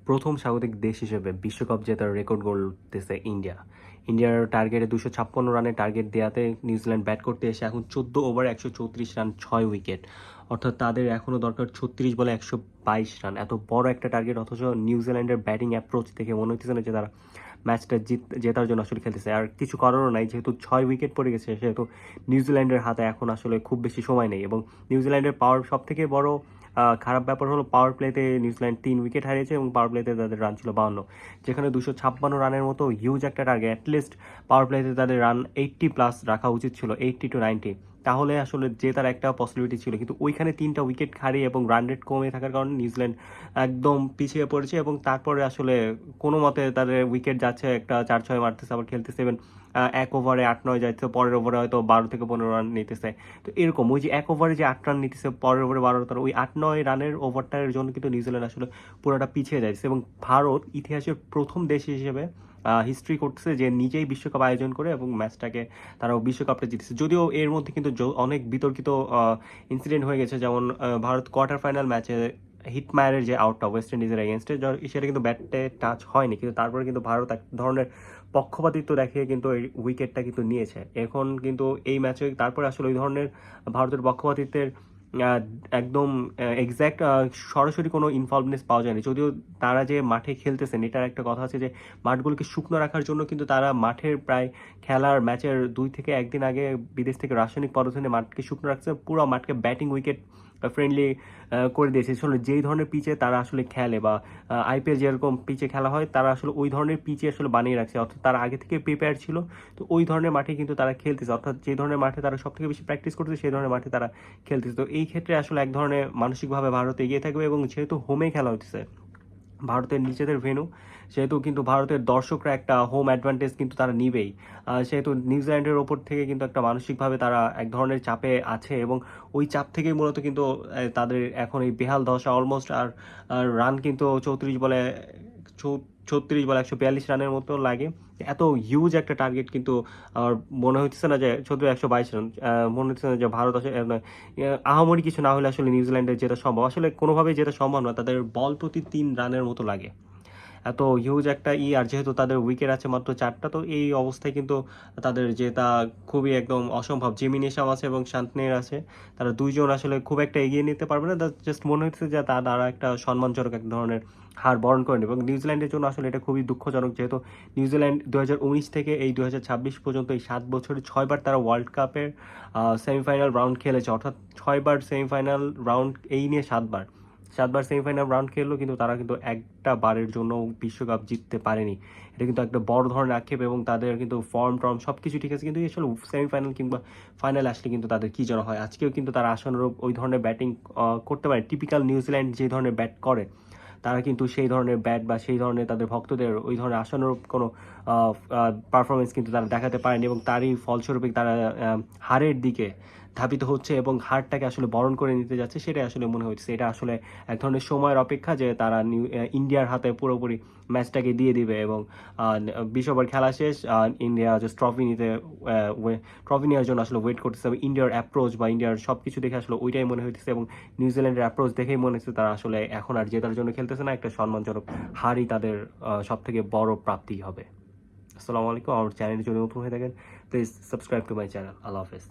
প্রথম স্বাগতিক দেশ হিসেবে বিশ্বকাপ জেতার রেকর্ড গড়তেছে ইন্ডিয়া। ইন্ডিয়ার টার্গেটে 256 রানের টার্গেট দেওয়াতে নিউজিল্যান্ড ব্যাট করতে এসে এখন 14 ওভারে 134 রান, 6 উইকেট। অর্থাৎ তাদের এখনও দরকার 36 বলে 122 রান। এত বড় একটা টার্গেট, অথচ নিউজিল্যান্ডের ব্যাটিং অ্যাপ্রোচ দেখে মনে হচ্ছে না যে তারা ম্যাচটা জেতার জন্য আসলে খেলতেছে। আর কিছু করারও নাই, যেহেতু 6 উইকেট পড়ে গেছে, সেহেতু নিউজিল্যান্ডের হাতে এখন আসলে খুব বেশি সময় নেই। এবং নিউজিল্যান্ডের পাওয়ার সব থেকে বড় খারাপ ব্যাপার হলো পাওয়ার প্লেতে নিউজিল্যান্ড 3 উইকেট হারিয়েছে এবং পাওয়ার প্লেতে তাদের রান ছিল 52, যেখানে 256 রানের মতো হিউজ একটা টার্গেট। অ্যাটলিস্ট পাওয়ার প্লেতে তাদের রান 80+ রাখা উচিত ছিল, 80 to 90, তাহলে আসলে জেতার একটা পসিবিলিটি ছিল। কিন্তু ওইখানে 3টা উইকেট হারিয়ে এবং রান রেট কমে থাকার কারণে নিউজিল্যান্ড একদম পিছিয়ে পড়েছে এবং তারপরে আসলে কোনো মতে তাদের উইকেট যাচ্ছে, একটা 4-6 মারতেছে, আবার খেলতেছে। এবং 1 ওভারে 8-9 যাচ্ছে, পরের ওভারে হয়তো 12 থেকে 15 রান নিতেছে। তো এরকম ওই যে 1 ওভারে যে 8 রান নিতেছে, পরের ওভারে 12 রান, ওই 8-9 রানের ওভারটার জন্য কিন্তু নিউজিল্যান্ড আসলে পুরোটা পিছিয়ে যাচ্ছে। এবং ভারত ইতিহাসের প্রথম দেশ হিসেবে হিস্ট্রি করতেছে যে নিজেই বিশ্বকাপ আয়োজন করে এবং ম্যাচটাকে তারা বিশ্বকাপটা জিতেছে। যদিও এর মধ্যে কিন্তু অনেক বিতর্কিত ইনসিডেন্ট হয়ে গেছে, যেমন ভারত কোয়ার্টার ফাইনাল ম্যাচে হিটমায়ারের যে আউটটা ওয়েস্ট ইন্ডিজের এগেনস্টে, সেটা কিন্তু ব্যাটে টাচ হয়নি, কিন্তু তারপরে কিন্তু ভারত এক ধরনের পক্ষপাতিত্ব দেখিয়ে কিন্তু এই উইকেটটা কিন্তু নিয়েছে। এখন কিন্তু এই ম্যাচে তারপরে আসলে ওই ধরনের ভারতের পক্ষপাতিত্বের আহ, একদম এক্স্যাক্ট সরাসরি কোনো ইনভলভনেস পাওয়া যায়নি। যদিও তারা যে মাঠে খেলতেছেন, এটার একটা কথা আছে যে মাঠগুলোকে শুকনো রাখার জন্য কিন্তু তারা মাঠের প্রায় খেলার ম্যাচের 2 থেকে 1 দিন আগে বিদেশ থেকে রাসায়নিক পদার্থ নিয়ে মাঠকে শুকনো রাখছে, পুরো মাঠকে ব্যাটিং উইকেট ফ্রেন্ডলি করে দিয়েছে। আসলে যেই ধরনের পিচে তারা আসলে খেলে, বা আইপিএল যেরকম পিচে খেলা হয়, তারা আসলে ওই ধরনের পিচে আসলে বানিয়ে রাখছে, অর্থাৎ তারা আগে থেকে প্রিপেয়ার ছিল। তো ওই ধরনের মাঠে কিন্তু তারা খেলতেছে, অর্থাৎ যে ধরনের মাঠে তারা সব থেকে বেশি প্র্যাকটিস করতেছে সেই ধরনের মাঠে তারা খেলতেছে। তো এই ক্ষেত্রে আসলে এক ধরনের মানসিকভাবে ভারত এগিয়ে থাকবে। এবং যেহেতু হোমে খেলা হচ্ছে, ভারতের নিজেদের ভেন্যু, সেহেতু কিন্তু ভারতের দর্শকরা একটা হোম অ্যাডভান্টেজ কিন্তু তারা নিবেই। সেহেতু নিউজিল্যান্ডের ওপর থেকে কিন্তু একটা মানসিকভাবে তারা এক ধরনের চাপে আছে এবং ওই চাপ থেকেই মূলত কিন্তু তাদের এখন এই বেহাল দশা অলমোস্ট। আর রান কিন্তু 36 বলে 142 রানের মতো লাগে। এত হিউজ একটা টার্গেট কিন্তু আমার মনে হচ্ছে না যে 122 রান, মনে হচ্ছে না যে ভারত আসলে আহামরি কিছু না হলে আসলে নিউজিল্যান্ডের যেটা সম্ভব, আসলে কোনোভাবেই যেটা সম্ভব না। তাদের বল প্রতি 3 রানের মতো লাগে, এত হিউজ একটা আর যেহেতু তাদের উইকেট আছে মাত্র 4টা, তো এই অবস্থায় কিন্তু তাদের জেতা খুবই একদম অসম্ভব। জিমি নেশাম আছে এবং শান্তনের আছে, তারা দুইজন আসলে খুব একটা এগিয়ে নিতে পারবে না। জাস্ট মনে হচ্ছে যে তারা একটা সম্মানজনক এক ধরনের হার বরণ করেন। এবং নিউজিল্যান্ডের জন্য আসলে এটা খুবই দুঃখজনক, যেহেতু নিউজিল্যান্ড 2019 থেকে এই 2026 পর্যন্ত এই 7 বছরে 6বার তারা ওয়ার্ল্ড কাপের সেমিফাইনাল রাউন্ড খেলেছে, অর্থাৎ 6বার সেমিফাইনাল রাউন্ড, এই নিয়ে 7বার সেমিফাইনাল রাউন্ড খেললো, কিন্তু তারা কিন্তু একটা বারের জন্য বিশ্বকাপ জিততে পারেনি। এটা কিন্তু একটা বড় ধরনের আক্ষেপ। এবং তাদের কিন্তু ফর্ম টর্ম সব কিছু ঠিক আছে, কিন্তু আসলে সেমিফাইনাল কিংবা ফাইনাল আসলে কিন্তু তাদের কী যেন হয়। আজকেও কিন্তু তারা আশানুরূপ ওই ধরনের ব্যাটিং করতে পারে। টিপিক্যাল নিউজিল্যান্ড যে ধরনের ব্যাট করে, তারা কিন্তু সেই ধরনের ব্যাট বা সেই ধরনের তাদের ভক্তদের ওই ধরনের আশানুরূপ কোনো পারফরমেন্স কিন্তু তারা দেখাতে পারেনি। এবং তারই ফলস্বরূপে তারা হারের দিকে ধাবিত হচ্ছে এবং হারটাকে আসলে বরণ করে নিতে যাচ্ছে। সেটাই আসলে মনে হচ্ছে এটা আসলে এক ধরনের সময়ের অপেক্ষা, যে তারা ইন্ডিয়ার হাতে পুরোপুরি ম্যাচটাকে দিয়ে দিবে এবং 20 ওভার খেলা শেষ, ইন্ডিয়া জাস্ট ট্রফি নেওয়ার জন্য আসলে ওয়েট করতেছে। এবং ইন্ডিয়ার অ্যাপ্রোচ বা ইন্ডিয়ার সব কিছু দেখে আসলে ওইটাই মনে হইতেছে। এবং নিউজিল্যান্ডের অ্যাপ্রোচ দেখেই মনে হচ্ছে তারা আসলে এখন আর জেতার জন্য খেলতেছে না, একটা সম্মানজনক হারই তাদের সব থেকে বড় প্রাপ্তি হবে। আসসালামু আলাইকুম। আমার চ্যানেলে যদি নতুন হয়ে থাকেন, please subscribe to my channel. আল্লাহ হাফেজ।